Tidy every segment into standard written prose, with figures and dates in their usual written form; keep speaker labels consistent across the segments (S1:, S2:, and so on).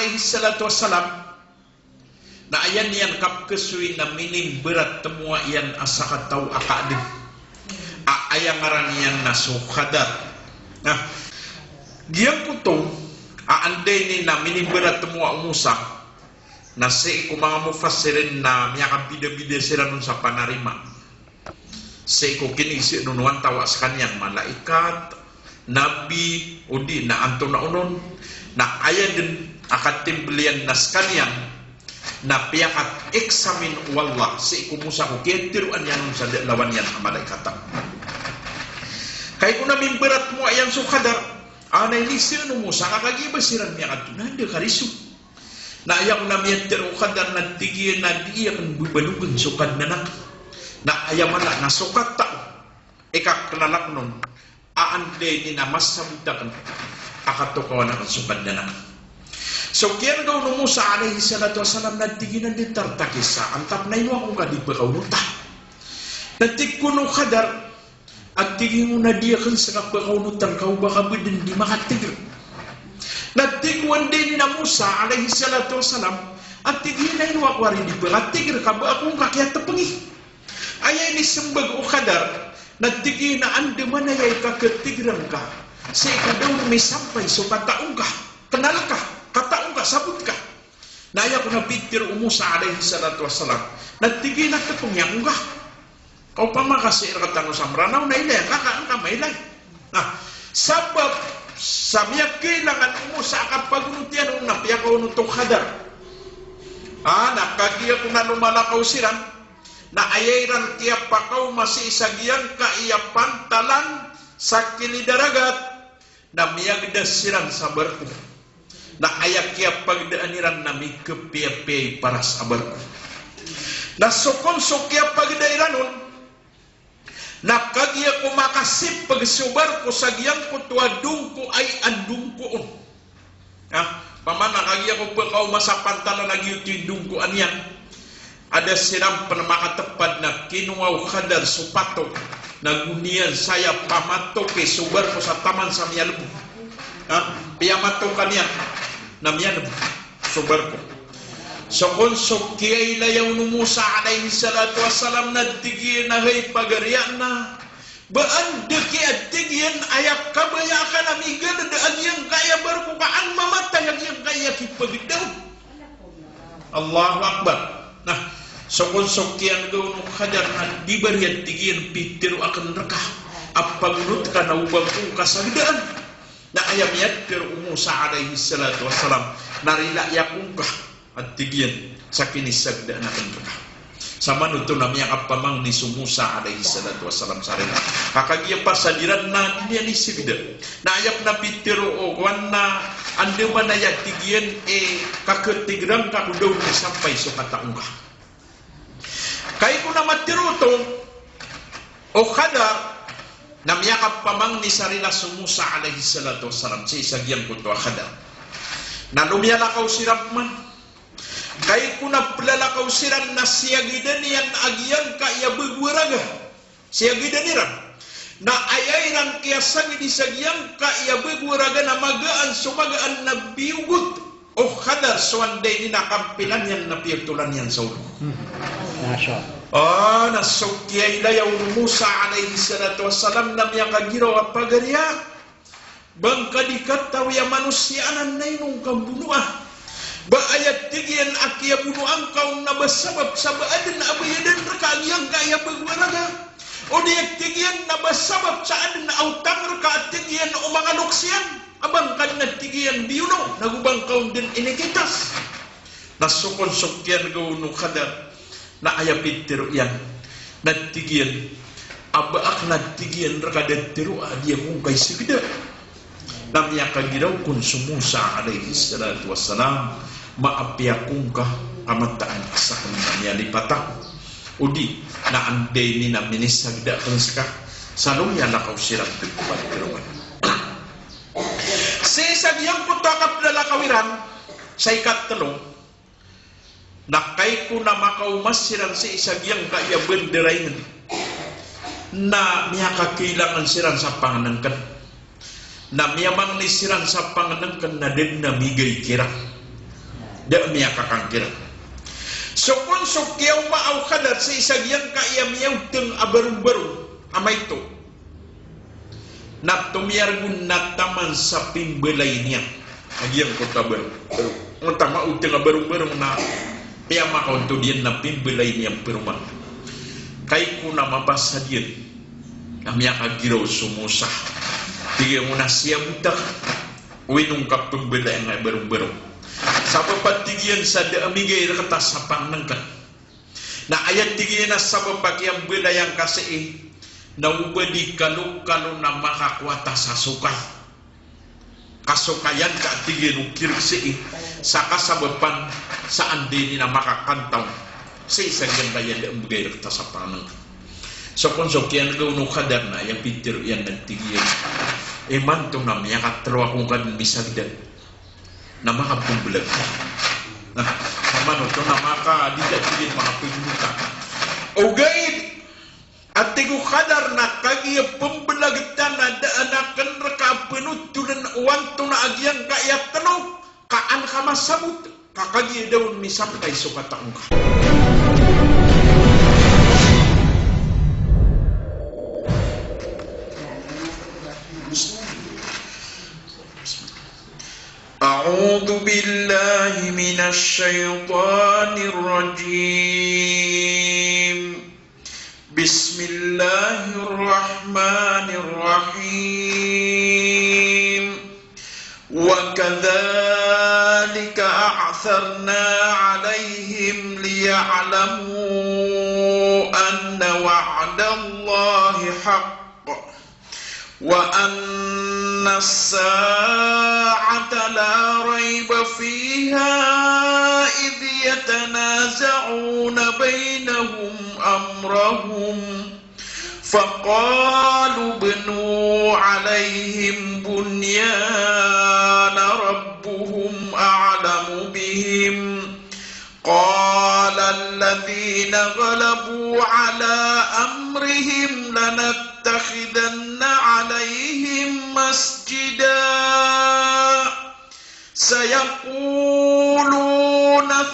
S1: alaihi salatu wassalam na ayan yan kap kesuin na minim berat temua yan asakat tau akadim ayang ngaran yan naso khadar. Nah giyang kutong aande ni na minim berat temua Musa na se ko mga mufassirin na miyakang bida-bida sila nun sa panarima se ko kinisi nunuan tawas kanyang malaikat nabi udi na anto na unon na ayan din akatim belian nas kanyang na piyakat eksamin wallah si ikumusa ko kitiruan yan sa lawan yan ang malaikata kaya kung namin berat mo ayan sukadar anay ni sila no Musa kakagibasiran niya katunanda karisu na ayaw namin tiru kadar na tigyan na diyan bubalugan sukad na ayaw mala na sukat tao ikak kenalak nun aande ni na masamdakan akatukawan ang sukad so kian daw no Musa alaihi salatu wasalam na tiginan di tartakisa antap na ino akong kadipakaw nuta natik kuno kadar at tigin mo na dia kan sa kapakaw nutan kau baka bedin di makatigil natik wande ni na Musa alaihi salatu wasalam at tigin na ino akwari di pakatigil kaba akong kakyat tepengi ayay ni sembag o kadar natigin na ande manayay kakatigiran ka sa ikaw daw may sampay so kataong ka kenal ka kataong ka, sabut ka. Naya ko na bitir Musa alaihi salatu wassalam. Nagtigil na tepungyan ka. Kau pa makasir katang samranaw na ilay, kakaan ka mailay. Nah, sabab samyak kailangan Musa kapag-unutian ng napiya ko nutong hadar. Nakagiya ko na lumalakaw siran, na ayairan kaya pa kau masih isagiyan ka iya pantalan sa kilidaragat, na miyagdas siran sa barko. Na ayak kia pagdaaniran nami kepiapay para sabarku. Na sokon sokia pagdairanon na kagia ko makasip pagsubar ko sagiang ko tuadung ko ay andung ko on. Pamana kagia ko pagkaw masapantalan na giyutindung ko anyan. Ada siram panamakatapad na kinuaw kadar supato na gunian saya pamato ke subar ko sa taman sa miyalubo. Piyamato kanyan namyan subar ko so kung sukiyay layaw no Musa alaihi salatu wassalam na tigyan na hay pagarian na baan deki at tigyan ayak kabaya ka namigan na daan yang kaya barko kaan mamatay yang kaya kipagdaw Allahu Akbar. Nah so kung sukiyan gaw no kadar na dibarian tigyan pitiru akan rekah apagunut ka na ubang kong kasagdaan na ayam yat pero Musa alaihi salatu wassalam narila yakung ka at tigyan sa kinisagda na kanka sama nuto na miyak apamang ni Musa alaihi salatu wassalam sarila kakagiya pa sa diran na niya ni sigda na ayap na pitiro o kwan na ande man na yak tigyan kakatigram kakudaw ni sampay so kataong ka kaya ko na matiro to o kadar na miyakap pamang ni sarila Musa alaihi salatu wassalam si isagyan ko to akada na lumiyalakaw siram man kay kuna plalakaw siram na siyagidan yan agyan ka iya begwaraga siyagidan niram na ayairan kaya sangi disagyan ka iya begwaraga na magaan sumagaan na biugot o kadar suanday ni nakampilan yan na piyagtulan yan sa ulo nasukya ilayaw Musa alaihi salatu wassalam na miya kagiraw at pagariya bangka dikataw ya manusianan na inong kambunuah ba ayat tigyan akya bunuang kaung nabasabab sabaadan na abayadan rakagyang kaya bagwaraga o diyak tigyan nabasabab saan na autang raka at tigyan o mga luksyan abang kan na tigyan biyuno nagubang kaung din inikitas nasukon sukyan gawuno kadar na ayapit tiru yan natigyan abaak natigyan rakadat tiru dia kung kay sigda namya kagiraw kun Musa alaihi salatu wassalam maapyakung ka amataan sa kananya lipatak udi na ande ni na minisagda kan ska salong ya lakaw sirang pagkubat tiruan sagyang putakap na lakawiran sa ikatalo nakay ko na makaumas silang si isagyang kaya benderay na miya kakilangan silang sa panganangkan na miyamang ni silang sa panganangkan na din na migay kirang da miya kakangkira sokon sokyaw maaw kadar sa isagyan ka iya miyaw teng abaru-baru amay to na tumiyargun na taman sa pimbelay niya agyan ko tabaru ang tama uteng abaru-baru na kaya makaunto diyan na pimbelay niya peruman kay ko na mabasa diyan na miya kagiraw sumusah tigay mo na siya butak winong kapimbelay nga abaru-baru sa papatigyan sa daamigay rakas sa pangnangkan na ayat tigyan na sa papagyang bilayang kasi na ubadi kaluk-kalo na makakwata sa sukay kasukayan ka tigyan ukirsi sa kasabapan saan din na makakantaw sa isang gandayan daamigay rakas sa pangnangkan so kung yan gawin kadar na yung pitir yan nagtigyan manto na miya katrawa kung kan misagdan na makapumbulag nah mamano to na makadidatigin mga pagmuta o gayit at tigo kadar na kagiya pembelagtan na daanakan raka penutulan uwanto na agyang kaya tanong kaan ka masabot kakagiya daw misaptay sukataong ka أعوذ بالله من الشيطان الرجيم بسم الله الرحمن الرحيم وكذلك أعثرنا عليهم ليعلموا أن وعد الله حق وأن الساعة لا ريب فيها إذ يتنازعون بينهم أمرهم فقالوا ابنوا عليهم بنيان ربهم أعلم بهم قال الذين غلبوا على أمرهم لنتخذن عليهم مسجدا سيقولون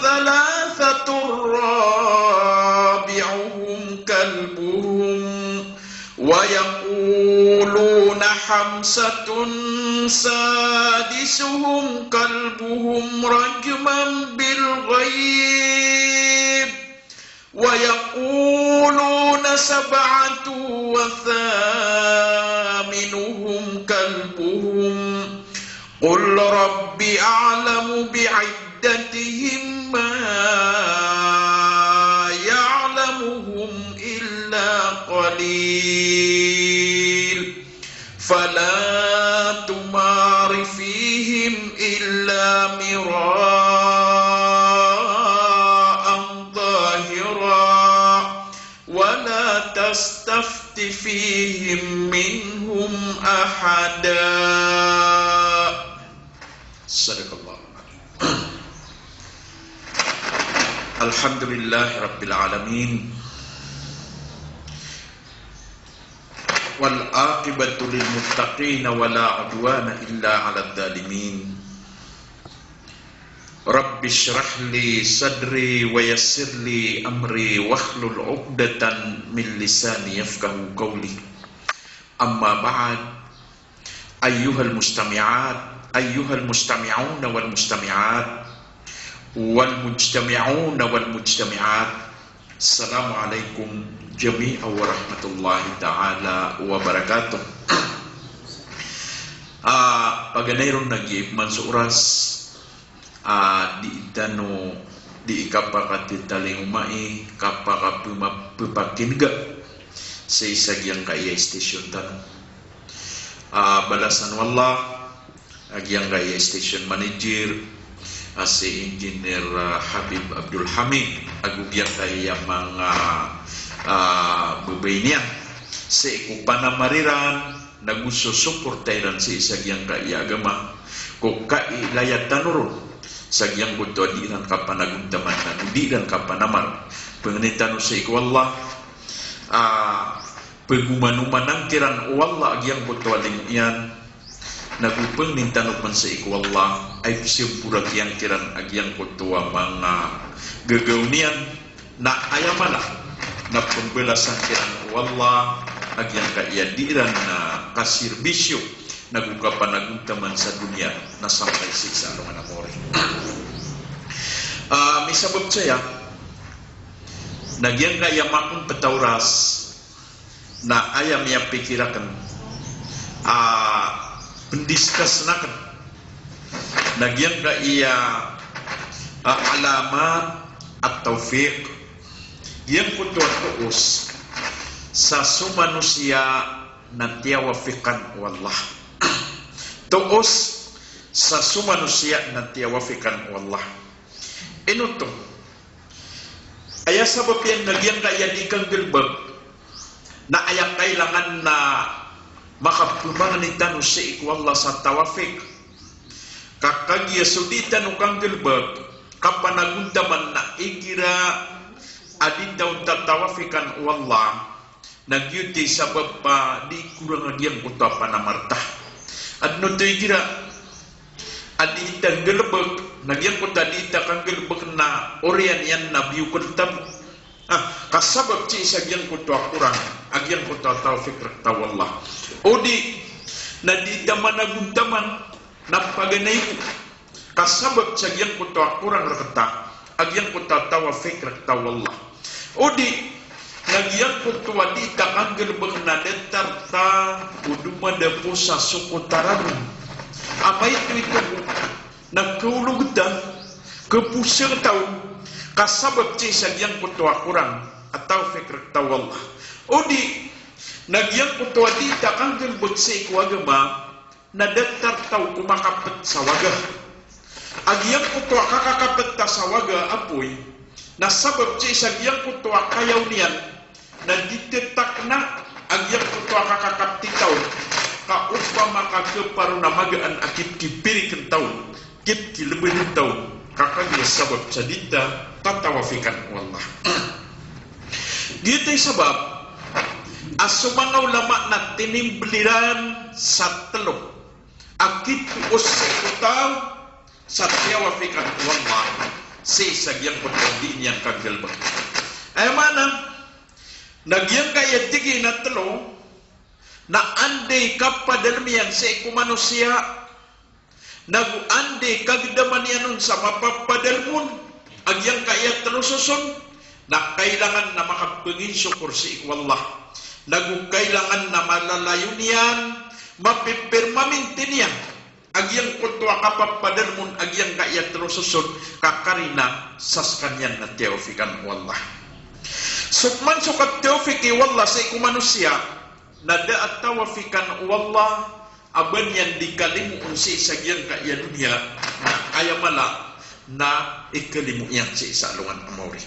S1: ثلاثة رابعهم كلبهم ويقولون خمسة سادسهم كلبهم رجما بالغيب ويقولون سبعة وثامنهم كلبهم قل رب أعلم بعدتهم ما يعلمهم إلا قليل فلا تمار فيهم إلا مراء ظاهرا ولا تستفت فيهم منهم أحدا صدق الله الحمد لله رب العالمين والعاقبة للمتقين ولا عدوان إلا على الظالمين رب اشرح لي صدري ويسر لي أمري واحلل عقدة من لساني يفقه قولي أما بعد أيها المستمعون والمستمعات والمجتمعون والمجتمعات السلام عليكم جميعا ورحمة الله تعالى وبركاته. Paganayron nagip mansuras di itano di ikapakati taling umai kapakapumapupakinga sa isagyang kaya station tanong balasan wallah agyang kaya station manager si Engineer Habib Abdul Hamid agugyan kaya mga babay niya sa ikupanamariran nagususuportairan sa isagyang kaya agama kung kailayat tanurun sagyang kuto adiran kapanaguntaman na udiran kapanamar pengenitano sa ikwallah pagumanumanang kiran wallah agyang kuto aling iyan nagupeng nintanok man sa ikwallah ay simpurat yang kiran agian kutua mga gagaunian na ayamala na pembelasan kiran wallah agian kaiyadiran na kasirbisyo nagukapan naguntaman sa dunia na sampai siksa alungan amore. Misabot saya nagyan kaya makong petauras na ayam yang pikirakan pendiskus nakan nagyan kaya alamat at taufiq yang kutuan-tuus sa sumanusia na tiyawafikan wallah tuos sa sumanusia na tiyawafikan wallah inuto aya sabab yan nagyan kaya di kang gilbag na aya kailangan na makapumangan itanu sa ikwallah sa tawafik kakagya suditan o kang gilbag kapanagundaman na ikira adindaw tatawafikan wallah nagyuti sabab pa di kurang agyan kuta panamarta at no to ikira aditang gelebeg nagyan kuta dita kang gelebeg na orian yan na biyukuntab kasabab ci isagyan kuta kurang agyan kuta tawfik rakta wallah odi na dita managundaman na paganay kasabab sagyan kuta kurang rakta agyan kuta tawfik rakta wallah odi nagyan kutua dita kang gelebeg na detarta uduma de pusa sukutaran apa itu nagkaulog da kepusang taon kasabab ci sagyan kutua kurang atau fikr tawallah odi nagyan kutua dita kang gelebeg sa ikwagama na detar taw kumakapet sa waga agyan kutua kakakapet ta sa waga apoy na sabab ci sagyan kutua kayaw niyan na ditetak na agyan kutua kakakapti taon kaupama kakeparu namagaan akit kipiri kentaun kit kilebih taun kakagya sabab sadita tatawafikan wallah gitu sabab asumanga ulama na tinimbliran sa telok akit usikutaw sa tiyawafikan wallah si sagyang pagkandi niyang kagelbang ay mana nagyang kaya tigi na telo na andai kapadalmian sa iku manusia nagu andai kagdaman yanun sa mapapadalmun agyang kaya telususun na kailangan na makapengin syukur sa iku wallah nagu kailangan na malalayun yan mapipirmamintin yan agyang kutwa kapapadalmun agyang kaya telususun kakarina saskanyan na teofikan wallah sukman sukat teofiki wallah sa iku manusia nada at-tawafikan wallah aban yan dikalimu unsi sagyan ka iya dunia na ayamala na ikalimu yan si isa lungan amori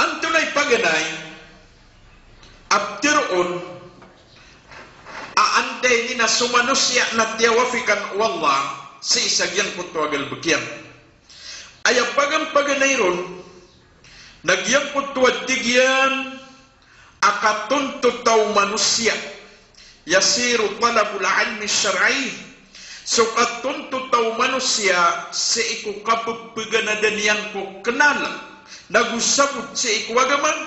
S1: antulay paganay abtiroon aanday ni na sumanusya na tiyawafikan wallah si isagyan kutwagal bukyan ayapagang paganay ron nagyang kutwad tigyan akatunto taw manusia yasiru talabul ilmi syar'i so katunto taw manusia sa iku kapagpaganadan yan ko kenal nagusabot sa iku agaman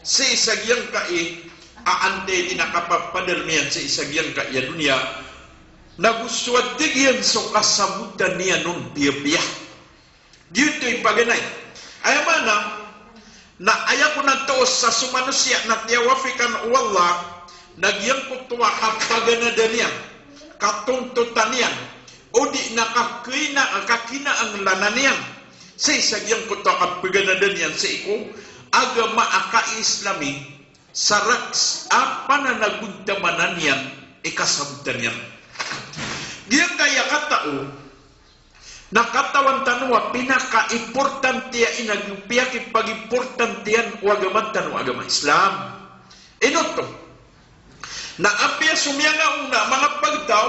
S1: sa isagyang kai aante di nakapapadalmian sa isagyang kai dunia naguswad digyan so kasabutan niya nun biya-biya dito'y paganay ay mana na ayaw ko na toos sa sumanusia na tiyawafikan wallah nagyang kutuwa kapaganada niyan katuntutan niyan o di kakina ang lanan niyan sa isagyang kutuwa kapaganada niyan sa iku agama aka-islami saraks apa na naguntamanan niyan ikasabutan niyan diyan kaya katao nakatawan tanwa pinaka-importante inagpiyakit pag-importantean o agaman tanwa agama Islam inoto na apya sumyanga una mga pagdaw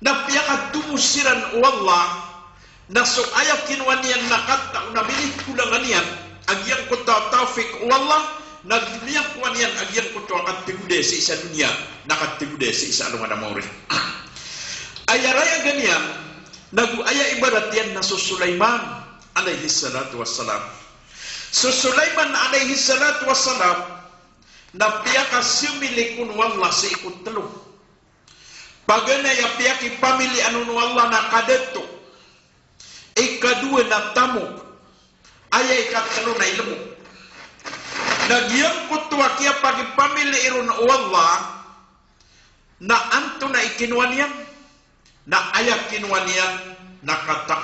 S1: na piyaka tumusiran wallah na so ayaw kinuha niyan nakataw na binikulangan niyan agyang ko tawfik wallah nagniyak ko niyan agyang ko tawakatigude sa isa dunia nakatigude sa isa alungan amore Ayah raya ganian nagu ayah ibarat yan na Sulaiman alaihi salatu wassalam. Sulaiman alaihi salatu wassalam na piyaka similikun wallah sa ikut telung. Pagana ya piyaki pamili anun wallah na kadeto. Ikadua na tamu. Ayah ikatelo na ilmu. Nagyang kutua kia pagi pamili irun wallah na anto na ikinwanian na ayah kinwanian na kata.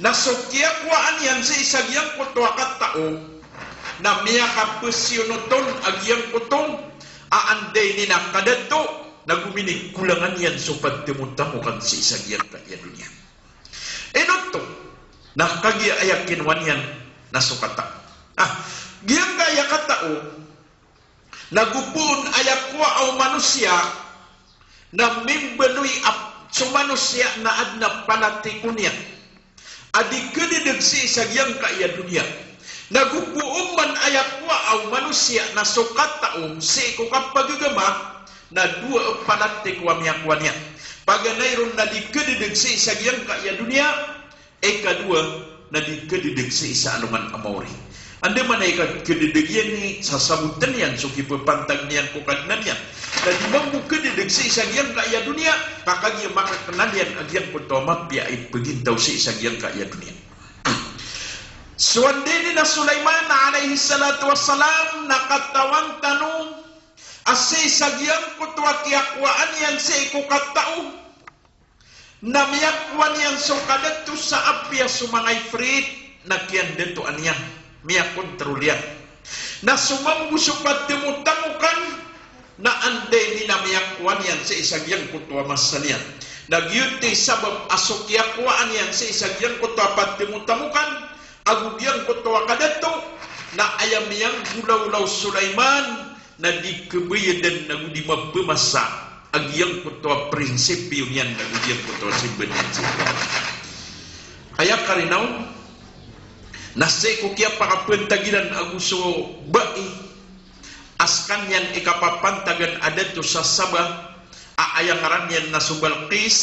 S1: Na sukia kuaan yan sa isagyang kutua katao na miya kapusyonoton agyang kutong aanday ni na kadato na guminig kulangan yan supad timutamukan sa isagyang kaya dunia. Enoto na kagya ayak kinwan yan na sukata. Giyang kaya katao nagupun ayak kuwa au manusia na mimbenuy so manusia na adna panatikunian adi kedidig si isagyang kaya dunia. Nagupuong man ayak wa au manusia na sukataong si ikukapagagama na dua panatik wa miyakwanyan. Paganayron na di kedidig si isagyang kaya dunia, kadua na di kedidig si isa anuman amawri. Anda mana ikat kedidig yan ni sasabutan yan, so kipapantag niyan kukadnan yan. Na di mambu kedidig si isagyang kaya dunia, kakagya makakanan yan agyang kutomap ya ay pagintaw si isagyang kaya dunia. Suwandini na Sulaiman alaihi salatu wassalam nakatawan tanong asay sagyang kutwa kiyakwaan yan sa ikukatao na miyakwan yan so kadatu sa apya sumangay frit na kiyan dito anyan miyakon terulyan na sumambu supat timutamukan na anday ni na miyakwan yan sa isagyang kutwa masalian nagyuti sabab asok kiyakwaan yan sa isagyang kutwa pat timutamukan agugyang kutwa kadato na ayam yang gulaw-law Sulaiman na di kebayadan na di mabemasa agyang kutwa prinsipyo yan na agyang kutwa simbanyan siya. Ayak karinaw nasay ko kaya pakapentagilan aguso bai askan yan ikapapantagan adato sa Sabah aayang aran yan na Balqis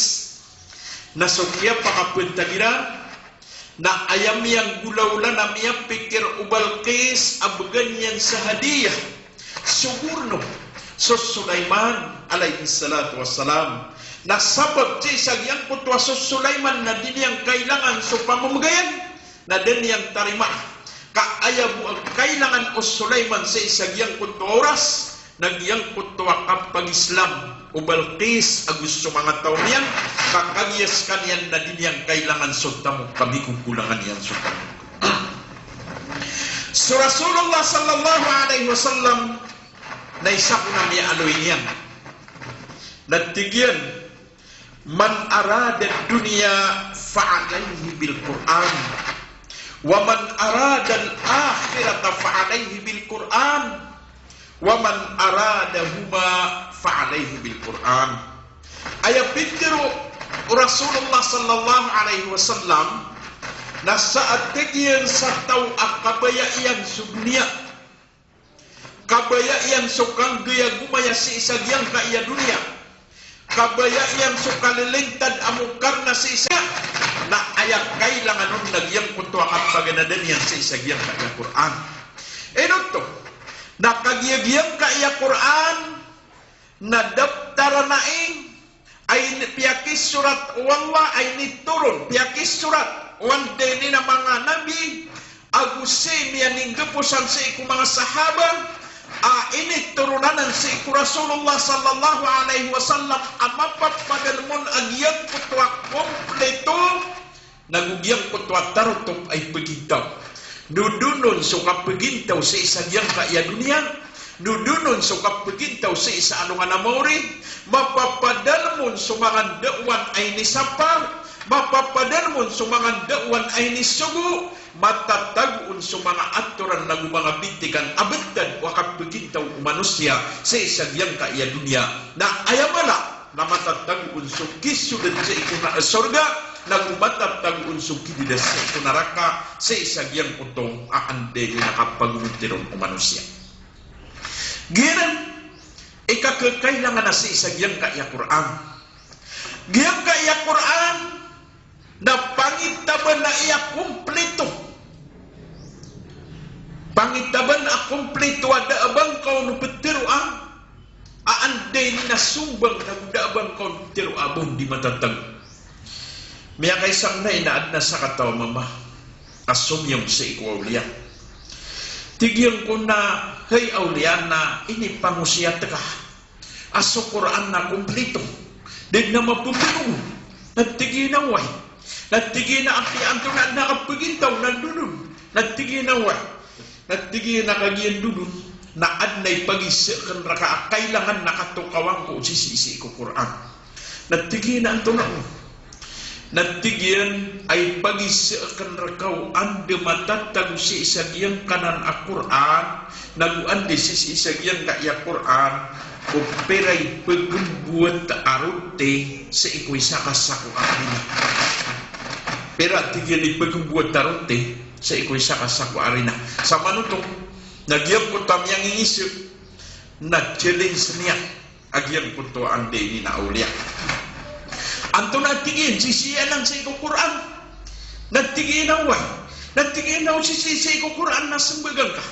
S1: nasukya pakapentagilan na ayam yang gulaw-la na miya pikir Balqis abgan yan sa hadiyah sugurno so Sulaiman alaihi salatu wassalam na sabab sa isagyang kutwa so Sulaiman na din yang kailangan so pamamagayan na din yang tarima kaayab kailangan o Sulaiman sa isagyang kutwa oras nagyang kutwa kapag Islam Balqis agus so mga taon yan kakagyas kanyan na din yang kailangan sutamo kami kukulangan yan sutamo. So Rasulullah sallallahu alaihi wasallam na isa ko na may aloy yan natigyan man arada dunya fa'alayhi bil Quran wa man arada al akhirata fa'alayhi bil Quran wa man aradahuma fa'alayhi bil Quran. Ayat pintiru Rasulullah sallallahu alaihi wasallam na saat tegian sa tao akabayaan subniya kabayaan sukang gaya gumaya si isagyang kaya dunia kabayaan sukalilintad amukar na si isa na ayak kailangan nun nagyang kutwa kapaganadan yan si isagyang kaya Quran. Enoto nakagyagiyang kaya Quran na daptara naing ay piyakis surat wallah ay niturun piyakis surat wande ni na mga nabi agusay niya ninggapusan sa iku mga sahaba ini turunanan sa iku Rasulullah sallallahu alaihi wasallam amapat padalmon agyang kutwa kompleto nagugyang kutwa tarutop ay pagitaw dudunon so kapagintaw sa isagyang kaya dunia dudunon so kapagintaw sa isa anong anamori mapapadalmon so mga dawan ay nisapar mapapadalmon so mga dawan ay nisugo matatagun so mga aturan na mga bintikan abetdan wakapagintaw manusia sa isagyang kaya dunia na ayamala na matatagun so kisudan sa ikuna sorga nagumatap tagun so kidida sa ikunaraka sa isagyang utong aande yung nakapagmuntirong o manusia. Giran, ikakakailangan na sa isagyang kaya Quran. Giyang kaya iya Quran na pangitaban na iya kumplito. Pangitaban na kumplito ada abang kau nu petiru aanday ni nasumbang na da abang kau nu petiru abon di matatag. Miya kay sangnay na adna sa katawa mama asumyong sa ikuauliya. Tigyan ko na hey auliya na ini pangusya teka aso Quran na kumplito. Din na mapupulong nagtigi na way nagtigi na apian to na nakapagintaw na dudun nagtigi na way nagtigi na kagiyan dudun na adnay pag-isikan raka kailangan nakatukawang ko sisi ko Quran nagtigi na ang tunaw nagtigian ay pag-isikan rakaw ande matatag si isagyang kanan a Quran naguan di si isagyang kaya Quran o peray pagbubuat arote sa iko'y sakasako arina. Pera tigyan ni pagbubuat arote sa iko'y sakasako arina. Sa manutong, nagyang ko tamyang inisip na challenge niya. Agyan ko to ang day ni Naulia. Anto na tigyan, sisiya lang sa iko'y Quran. Nagtigyan na way. Nagtigyan na sa iko'y Quran na sambagan ka.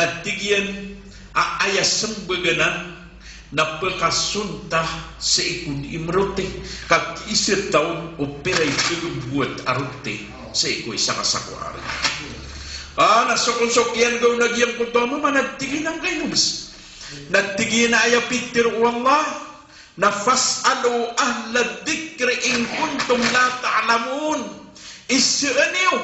S1: Nagtigyan aayas sambaganan na pagkasuntah sa ikon imrote kag isir taon o peray pagbuat arote sa iko'y sakasakuari. Nasukonsok yan gaw nagyang kuntoma managtigin ang kainubis. Nagtigin na ayapitir o Allah na fas'alu ahla dikri in kuntum la ta'lamun. Isiraniyo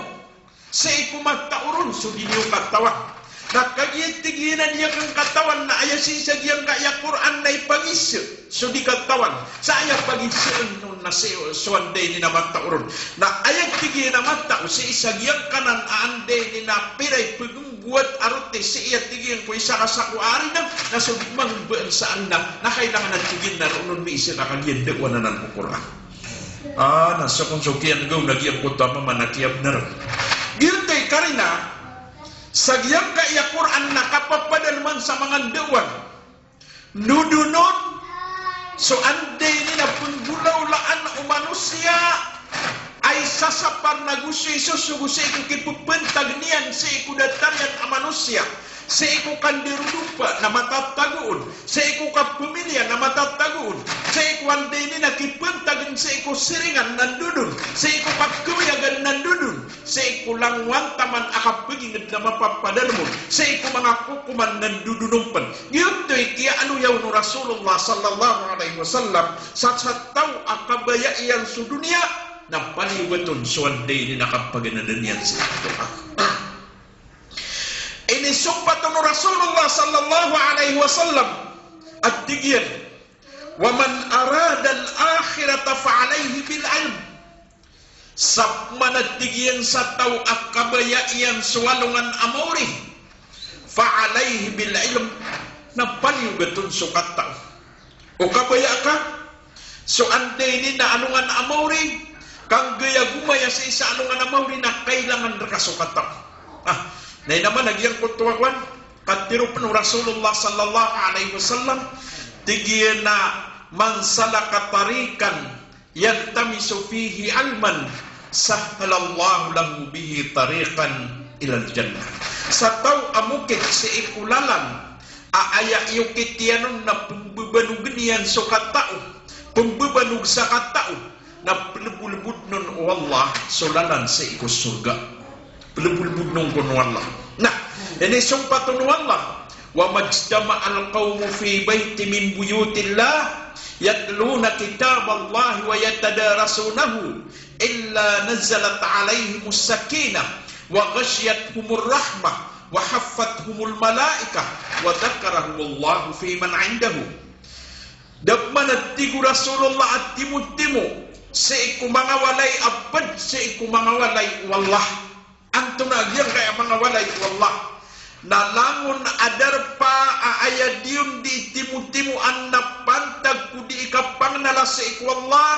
S1: sa iko'y magtauron so dinyo katawan. Nakagiyan-tiginan niya kang katawan na ayasisa diyang kaya Quran na ipag-isip. So di katawan. Sa ayang pag-isip nun na suwanday ni na magtauron. Na ayag-tigiyan na magtao sa isa diyang kanan aanday ni na piray pagbuat arote sa iya tigiyan ko isa kasakuari na sumang buwan saan na kailangan ng tigiyan na roon may isa kakagiyan dewa na ng Quran. Nasa konsukian gaw nagyang ko tama manakiyab na rin. Giltay ka rin sagyang kaya Quran na kapapadalman sa mga dewan nudunod so anday nila punggulaulaan o manusia ay sasapar na gusto isusugusay ko kipupentag niyan sa ikudatangan ang manusia sa iku kandirudupa na matatagoon sa iku kapumilya na matatagoon sa iku anday nila kipentagin sa iku siringan nandudun sa iku pagkuyagan nandudun sa iku langwan taman akapagingid na mapapadalmon sa iku mga kukuman nandudunumpan yunto'y kaya ano yaw no Rasulullah sallallahu alaihi wasallam sa tao akabaya iyang sudunia na paliwaton so anday nila kapaganadan yan sa ito ini sumpah no Rasulullah sallallahu alaihi wasallam at tigyan wa man arada al-akhirata fa'alayhi bil ilm sa managtigyan sa tao at kabayaian suwalungan amori fa'alayhi bil ilm na paliwaton sukat tao o kabaya ka so anday ni na anungan amori kang gaya gumaya sa isa anungan amori na kailangan rakasukat tao Nay naman nagyang kutuwawan katirup ng Rasulullah sallallahu alaihi wasallam tigyan na man salaka tarikan yaltamisu fihi alman sahhalallahu lahu bihi tarikan ilal jannah sa tao amukit sa ikulalan aaya yukitianon na pumbebanug niyan so katao pumbebanug sa katao na pelebul-lebud nun o Allah solalan sa ikus surga pelebul-lebud nun kuno Allah nah ini sumpah tunu Allah wa majtama al-qawmu fi baiti min buyutillah yatluna kitab Allah wa yatadarasunahu illa nazalat alaihimus sakinah wa ghasyiyatuhumur rahmah wa haffathumul malaikah wa dzakarahumullahu fi man indahu dabman tigu Rasulullah at timu-timu sa iku mga walay abad sa iku mga walay wallah antuna gyang kaya mga walay wallah nalangon adar pa aaya diyon di timu-timu an napantag kudi ikapang nala sa iku wallah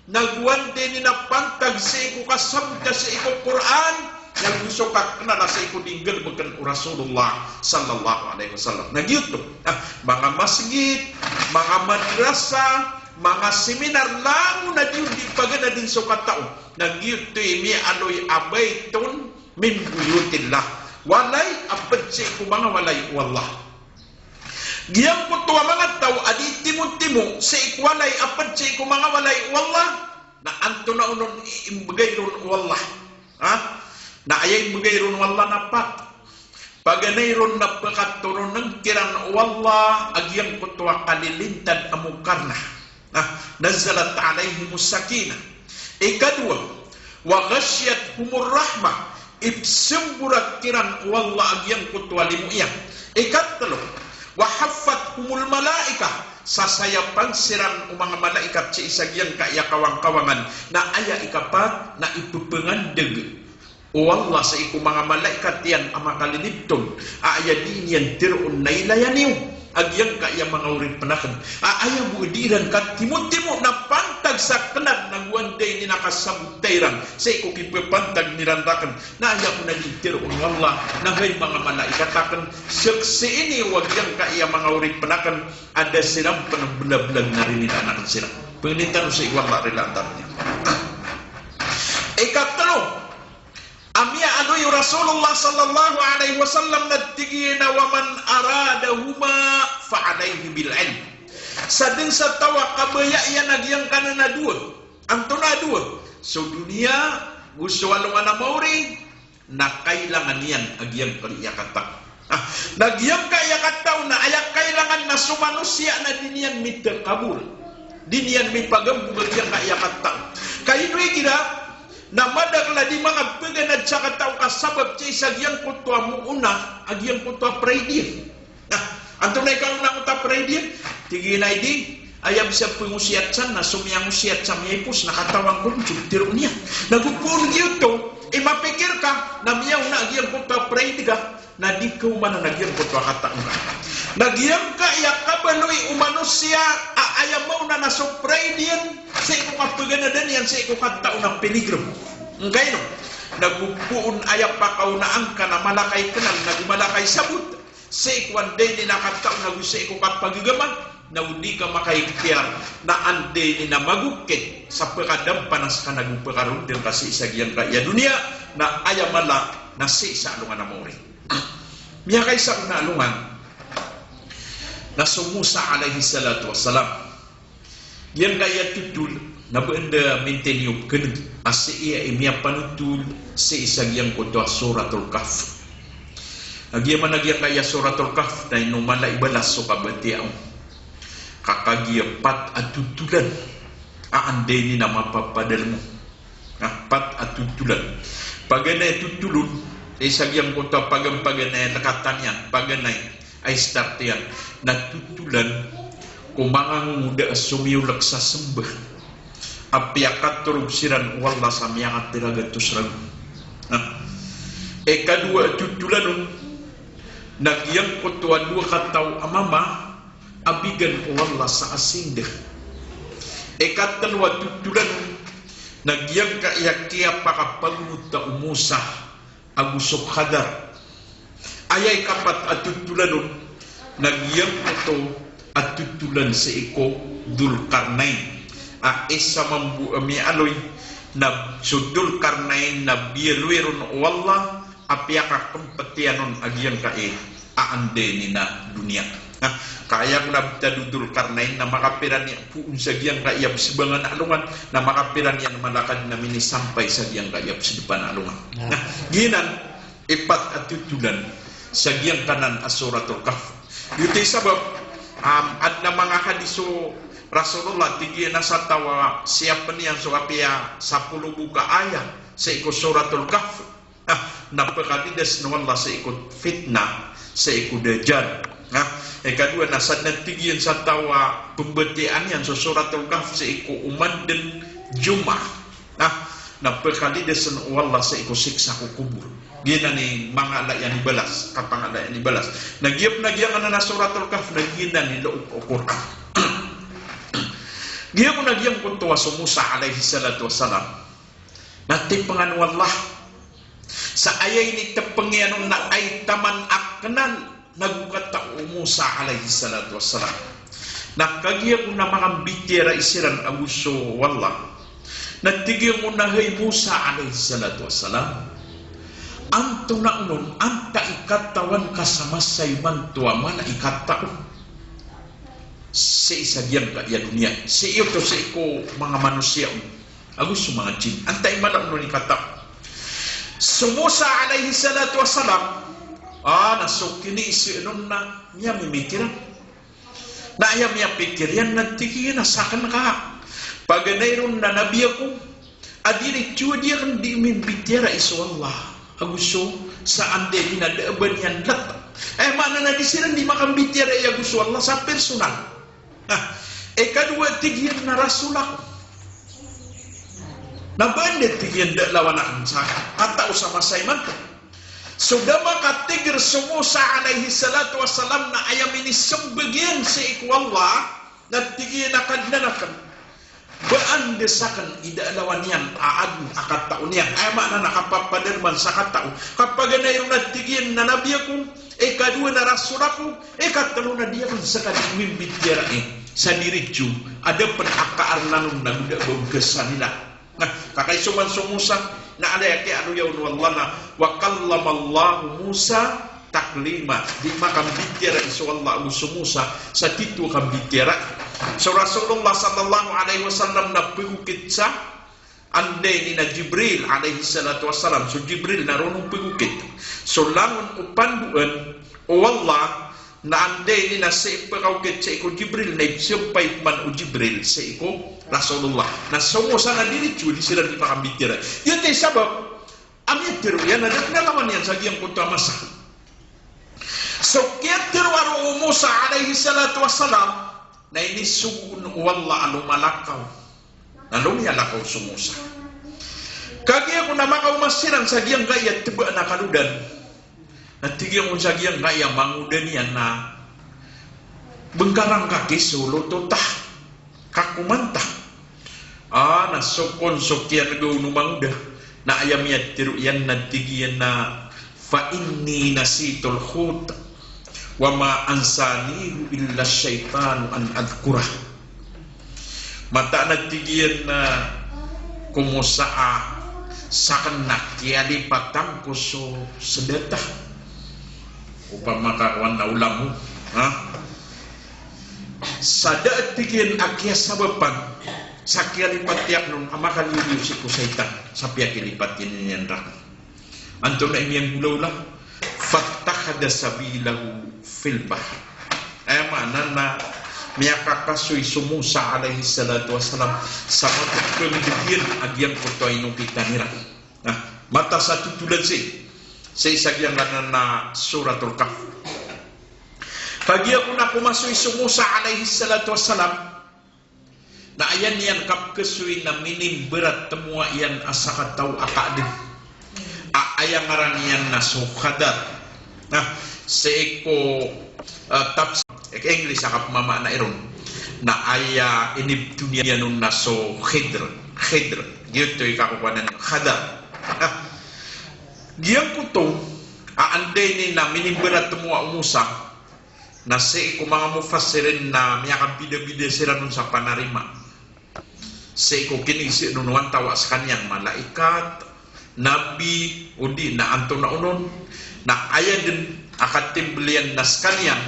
S1: nagwante ni napantag sa iku kasamka sa iku Quran yang gusto ka na sa iku dinggal bagan Rasulullah sallallahu alaihi wasallam nagyuto mga masjid mga madrasa mga seminar lang na diyo di pagana din so katao nagyuto imi aloy abayton min buyutillah walay apadsi ko mga walay wallah giyang ko tuwa mga tao adi timo-timo sa ikwalay apadsi ko mga walay wallah na anto na unon imbagay ron wallah na ayay imbagay ron wallah na pat paganay ron na pagkaturon ng kiran wallah agyang ko tuwa kalilintad amukarna nazalat alaihimus sakinah. Ikadua, wa ghasyiyatuhumur rahmah, ibsimburat kiran wallah agyang kutwa limu iya. Ikatlo, wa haffathumul malaikah, sasayapan siran mga malaikat si isagyang kaya kawang-kawangan na aya ikapat na ipupengan deg. Wallah sa iku mga malaikat yan ama kalilipton aya din yan tirun na ilayaniw agyang kaya mga urin panakan aya budiran kat timut-timut na pantag sa kenad ng wanday ni nakasabutayran sa iku kipapantag nirandakan na aya ko naging tirun wallah na may mga malaikat akan saksi ini wagyang kaya mga urin panakan ada siram panang belag-belag na rin anak siram pengintan sa iwallah rilantarnya. Ikatlo amya anuy Rasulullah sallallahu alaihi wasallam natigina wa man aradahuma fa alaihi bil ilm sadin sa tawa kabaya yan nagyang kanana dua antuna dua so dunia gusto walungan na mauri na kailangan yan agyang kaliya kata nagyang kaya kataw na ayak kailangan na sumanusia na dinian mitter kabul dinian mi pagambug agyang kaya kataw kayo kira na madagla di mga peganad sa kataw kasabab sa isagyang kutwa mo una agyang kutwa praydir anto na ikaw na kutwa praydir tiginay di ayam siya pengusiatsan na sumiyang usiat sa miyipus nakatawang kunjug tiro niya nagupun gito mapikir ka na miyaw na agyang kutwa praydir ka na di ka umana nagyang kutwa kataw ka nagyang ka yakabaloy umanusia ayam mau na nasopraydir sa iko kapaganadan yan sa iko kataw ng peligro ngay no nagupuon ayap pa kaunaan ka na malakay kanal nagmalakay sabut sa ikwan day ni nakataw nagusa iko kapagagaman na hindi ka makaiktiar na anday ni na magukit sa pagkadam panas ka nagupakaroon din kasi isagyang kaya dunia na ayamala na sa isa alungan na mori miya kay sa una alungan na sumusa alaihi salatu wassalam yan kaya tutul na benda maintenium keneg asi iya imia panutul sa isagyang kutwa suratul kahf agyang managyang kaya suratul kahf na inumala ibalas so kabatiaw kakagyapat at tutulan aanday ni na mapapadal mo pat at tutulan paganay tutulun sa isagyang kutwa pagampaganay nakatanyan paganay ay start yan natutulan kung mga nguda sumiyulak sa sembah apiakat turug siran wallah samiakat tiragat tusrag kadua tutulan nagyang kutwa dua kataw amama abigan wallah sa asinda katalwa tutulan nagyang kaiyakia pakapagnud ta umusa agusok hadar ayay kapat at tutulan nagyang kuto at tutulan sa iko Dulkarnain isa mambu mi aloy na sudul karnain na bielweron wallah apiaka kompetianon agyang kae aande ni na dunia kaya na dudul karnain na makapiran niya puun sa giyang kaiyab sibangan alungan na makapiran niya na malakad na mini sampay sa giyang kaiyab sa depan alungan ginan ipat at tutulan sa giyang kanan asuratul kahf yuti sabab at na mga hadiso Rasulullah tinggi na sa tawa siapa niyan so apia 10 buka ayat sa ikut suratul kahf napakadidas na wallah sa ikut fitnah sa ikut dajjal kedua nasad na tinggi sa tawa pembetian yan so suratul kahf sa ikut umad dan jumah napakadidas na wallah sa ikut siksa ko kubur gina ni mga ala yan ibalas kapang ala yan ibalas nagyap na suratul kahf nagina ni loob o Quran Dia ko nagyang kuntuwa sa Musa alaihi salatu wassalam. Natipangan wallah. Sa ayay ni tapangyanong na ay taman aknan nagukata o Musa alaihi salatu wassalam. Na kagia kuna makambitira isiran aguso wallah. Na tigil mo na hay Musa alaihi salatu wassalam. Anto na unon, anta ikatawan kasama sa imantua mana ikataon. Sa isa diyan ka iya dunia. Sa iyo to sa iko mga manusia. Aguso mga jin. Anta imana unon ikataon. So Musa alaihi salatu wassalam. Nasukini isi unon na niya mimikiran. Na ayam niya pikirian na tigil na sakan ka. Paganayron na nabi ako, adiri tiyo dia kan di mimbitira iso Allah. Aguso sa ande dinadaaban yan lahat. Mana na disiran di makambitira ay aguso Allah sa personal. Kadua tigyan na rasul ako. Nabanda tigyan da lawan akong sa katao sa masayman ko. So dama katigir sumusa alaihi salatu wassalam na ayam ini sembagyan sa iku Allah na tigyan na kadnanakan. Baan desakan ida lawan yan aad akat taon yan ay mana nakapapaderman sa katao kapag na yung natigyan na nabi ako kadua na rasul ako katalo na dia kung sa kadimim bitira sa dirityo ada penakaarnan ng nagdabagkasan nila kakaisuman sumusa na ada yaki anu yaun wallah na wa kallamallahu Musa taklima di makam bitira iso Allah uso Musa sa titu kam bitira. So Rasulullah sallallahu alaihi wasallam na pigukit sa ande ni na Jibril alaihi salatu wasallam. So Jibril narunong pigukit. So langon upanduan o wallah na ande ni na sa ipagawkit sa iko Jibril na ipsiyapay man o Jibril sa iko Rasulullah. Na sumusa na dirityo di sila di pakambitira. Yun ay sabab amitiro yan na nalaman yan sa giyang punto amasa. So kiyatiro aro Musa alaihi salatu wasallam na ini sugun wallah alumalakaw nalumyalakaw sumusa kagi ako na makaumasiran sa giyang gaya tiba na kaludan na tigyan ko sa giyang gaya mangudan yan na bengkarang kaki solo totah kakumanta nasokon sokyan gawin manguda na ayam yan tiru yan na tigyan na fa inni nasitul khut wa ma ansanihu illa syaitanu an adkurah. Mata nagtigiyan na kumusaa sa kanak kiali patang ko so sedeta upang makawan na ulamu sada tigiyan akya sabapan sa kiali patiak nung amakan yuriw si kusaitan sa piyak ilipat yan rak anto na imiyang gulaw fattakhadha sabilahu fil bahr mana na miyakakasoy sumusa alaihi salatu wassalam sa pagkakamidigin agyang kutoy nung kita nira mata sa tutulan sa isagyang na suratul Kahf pagi ako na kumasoy sumusa alaihi salatu wassalam na ayan yan kapkasoy na minim berat temua yan asakataw akadin ayang ngaran yan na sukhadar seiko taps English akap mama na iron na aya inib dunia nun na so khidr gitu ikakupanan ng khadar giyang kutong aande ni na minimberat temua umusa na seiko mga mufassirin na miyakang bida-bida sila nun sa panarima seiko kinisi nunuan tawa sa kanyang malaikat nabi udi na anto na unon na aya din akatim belian nas kanyan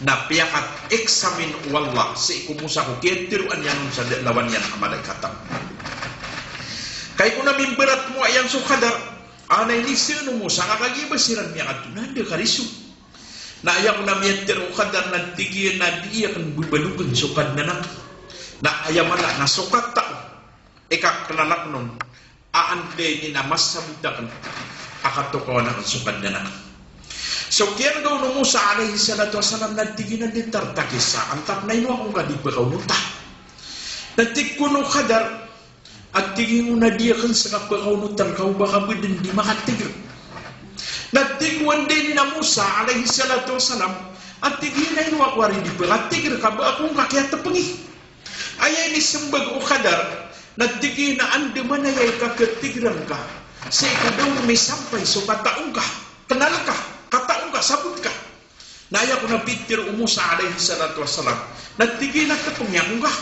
S1: na piakat eksamin wallah si kumusa ko ketiruan yan sa lawan yan amalay katam kay kuna mimberat mo ayang sukadar anay ni sino mo sa kakagibasiran niya at nanda karisu na ayang na miyatir ukadar na tigyan na diya kan bubalugan sukad na ayamala na sukat tao ikaklalak nun aante ni na mas sabutakan akatukaw na sukad na so kiyan daw no Musa alaihi salatu wasalam nagtiginan din tartakisa antap na ino akong kadipakaw nuta nagtikuno kadar at tigin mo na diya kan sa kapakaw nutan kau baka din di makatigil nagtikuan din na Musa alaihi salatu wasalam at tigin na ino ako rin di pakatigil ka ba akong kakiatapangi ayay ni sembag o kadar nagtigin na andi manayay kakatigiran ka sa ikadaw may sampay so kataong ka kanal ka kataong ka, sabut ka. Na ayaw ko na pitir Musa alaihi salatu wassalam Natigi na katong yakong ka.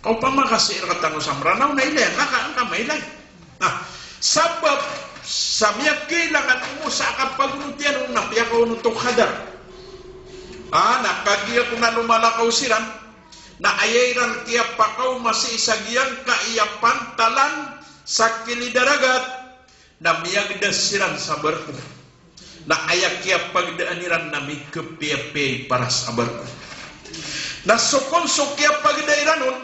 S1: Kau pa makasir katang samranaw na ilay, nakaang ka mailay. Nah, sabab sa miya kailangan mo sa kapagulutian ng napiya ko nutong hadar. Nakagiya ko na lumalakaw siran, na ayairan kaya pakaw masiisagiyang kaiya pantalan sa kilidaragat, na miyagdas siran sa barko. Na ayak kaya pagdaaniran na may kepiapay para sa barko. Na sukon-suk kaya pagdairan nun,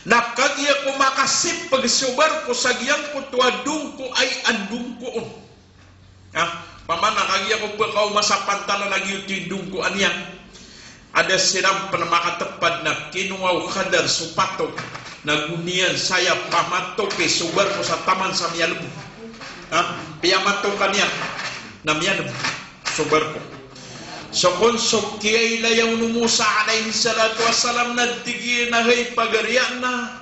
S1: na kagya ko makasip pagsubar ko sa giyang ko tuwadung ko ay andung ko. Pamana kagya ko pagkaw masapantalan na giyutidung ko anyan. Ada siram panamakatapad na kinuaw kadar supatok na gunian saya pamatok ke subar ko sa taman sa miyalum. Piyamatok kanya na miyalum subar ko. So kung kiyay layaw ni Musa alayhi salatu wassalam na tigyan na hay pagarian na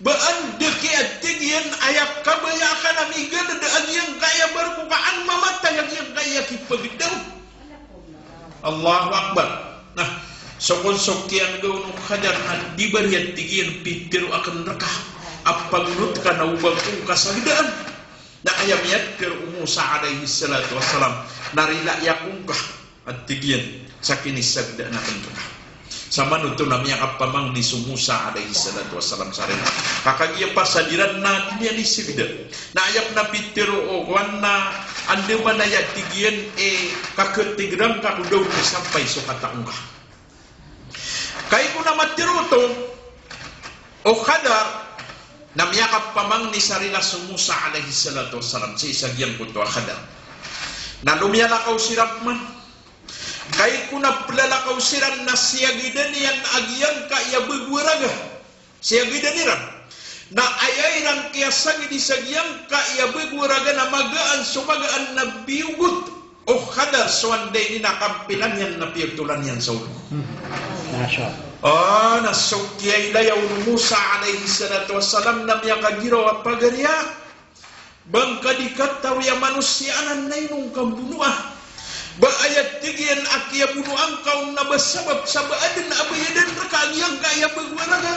S1: baan deki at tigyan ayak kabaya ka na migal na daan yang kaya barbukaan mamatay yang kaya kipagdaw. Allahu Akbar. Nah, so kung kiyang gawin ng kadar na di bariyan tigyan pitiro akan raka apagunot ka na ubang kong kasagdaan na ayam yat pero Musa alayhi salatu wassalam narila yakong ka at tigyan sa kinisagda na kanto. Sa manuto na miya kapamang ni Musa alayhi salatu wassalam sa rin. Kakagya pa sa diran na niya ni Sibida. Na ayap na pitiro o kwan na andi man na ya tigyan kakatigram kakudaw na sampay so kataong ka. Kaya ko na matiruto o kadar na miya kapamang ni sarila Musa alayhi salatu wassalam sa isagyan ko to kadar. Na lumiyalakaw si Rahman. Kay kuna plalakaw siran na siyagidan niyan agyan kaya bugwaraga. Siyagidan niran. Na ayayran kaya sagi disagyang kaya bugwaraga na magaan sumagaan na biugot. O kadar suanday ni nakampilan yan na piyagtulan yan sa ulo. Nasukyay layaw ni Musa alayhi salatu wassalam na miya kagiraw at pagarya. Bangka dikataw ya manusianan na inong kambunuah. Baayat tigyan akya bunuang kaung nabasabab sa baadan na abayadan rakagyang kaya bagwaraga.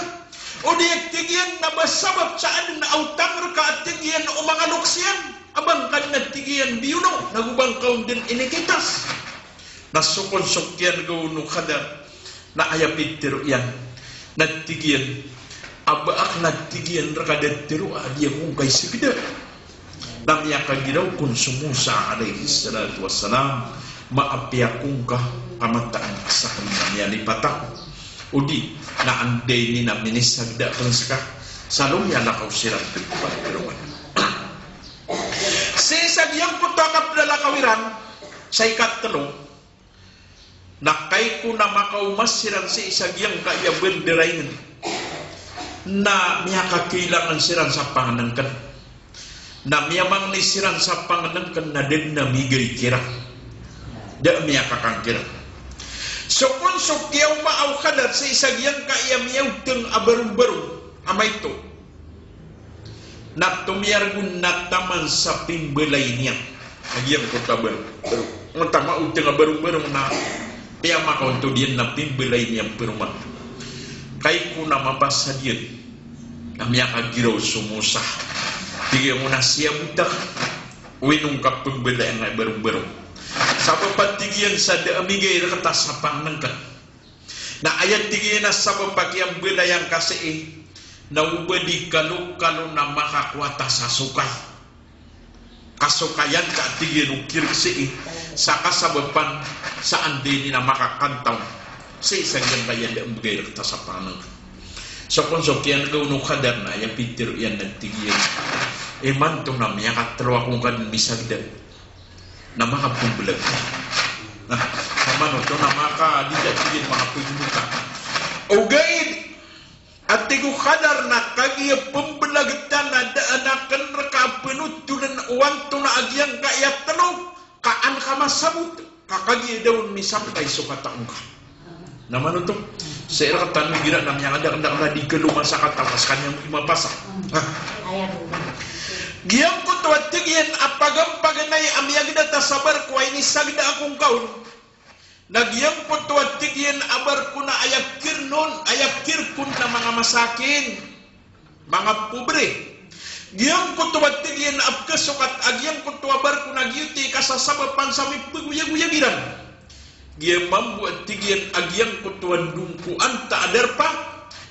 S1: O diyak tigyan nabasabab sa adan na autang raka tigyan o mga luksyan. Abang kan na tigyan biyuno, nagubang kaung din inikitas. Nasukon-sukyan gawuno kadar na ayapitiro yan. Natigyan, abaak natigyan rakadatiro adiya kung kay sigda. Namya kagiraw kung Musa alayhi salatu wassalam maapiyakong ka kamataan sa kanya ni patak udi na anday ni na minisagda kung saka salong yalakaw silang pagpiruan si sagyang putakap na lakawiran sa ikatalo na kay ko na makaumas silang si isagyang kaya benderayin na miya kakilangan silang sa panganangkan na miyamang nisiran sa panganangkan na din na migay kira. Da miya kakangkira. So kung sukyaw maaw kadar sa isagyang kaya miyaw teng abarong-barong amay to. Na tumiyargun na taman sa pimbelay niya. Nagyang ko tabar. Ang tama teng abarong-barong na piyama ka untuk diyan na pimbelay niya peruman. Kay ko na mabasa diyan. Na miya kagiraw sumusa. Tiga mo na siya budak winong kapembela yang barong-barong sa papatigyan sa daamigay rakata sa pangnangkan na ayat tigyan na sa papagyang bela yang kasi na ubadi kaluk-kalo na makakwata sa sukay kasukayan ka tigyan ukir kasi sa kasabapan sa andi ni na makakantaw sa isang yang kaya daamigay rakata sa pangnangkan. So kung sokyan gawin kadar na yung pitir yan nagtigyan man itong namya katrawa kung kan misagdan na makapumbulag ka na naman ito na makadidatigin makapumbulag ka o gaid at tigo kadar na kagya pumbulag ta na daanakan rakapunod tulan uwan to na agyang kayat tanong kaan ka masabot kakagya daw misampay sukataong ka naman ito sa ira katanong gira namya kadang-kadang na di ka lumasa katakas kanyang imabasa giyang ko tuwatigyan apagang paganay amyagda ta sabar ko ay nisagda akong kaun Nagyang potuat tigyan abar kuna ayak kirnon, ayak kirkun na mga masakin, mga pobre. Giyang potuat tigyan abkasukat agyang potuabar kuna giyuti kasasabapan sami paguyag-uyagiran. Giyang mambuat tigyan agyang potuan dungkuan ta adar pa,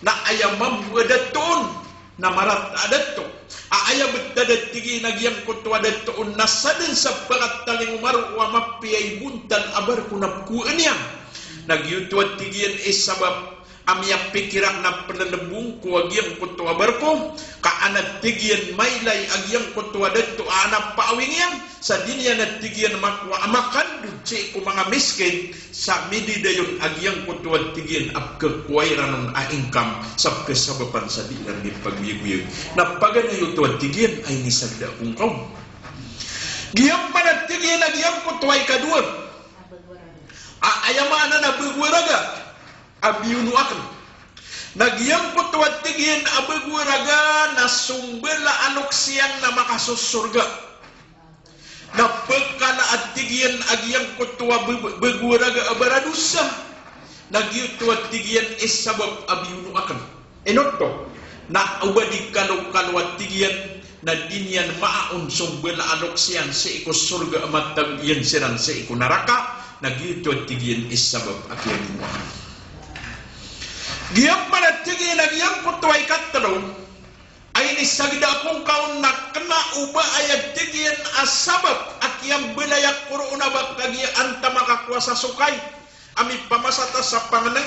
S1: na ayam mambuat datoon, na marat adat to. Aaya betdadat tigi nagyang kutu adat to nasadin sa bakat taling umaru wa mapiyay buntan abar kunap kuanyang. Nagyutuat tigian sabab amyak pikirak na penelebung ku agyang kutu abar ko kaanat tigian maylay agyang kutu adat to anak paawingyang sa dinya na tigian makwa amakan dutse ku mga miskin sa midi dayon agyang kutu at tigian ap kekuwairan ng income sa kasabapan sa dilan ni pagbiyag-biyag na paganayo to at tigian ay nisagda kung kaum giyang panat tigian agyang kutu ay kadua ayamana na bugwaraga abiyunu akan nagyang kutu at tigian abugwaraga na sumbela anok siyang na makasusurga na pagkala at tigian agyang kutuwa beguraga abaradusa nagyutu at tigian sabab abiyunu akan enotto na ubadi kalau at tigian na dinyan maaun sumbela anok siyan sa iko surga amatag yan siran sa iko naraka nagyutu at tigian sabab agyang akan giyang para tigian agyang kutuwa ikatalong ay nisagda kung kaon na kena uba ayat tigian asabab akyang belayak kuruna bakagya anta makakuasa sukay ami pamasata sa panganang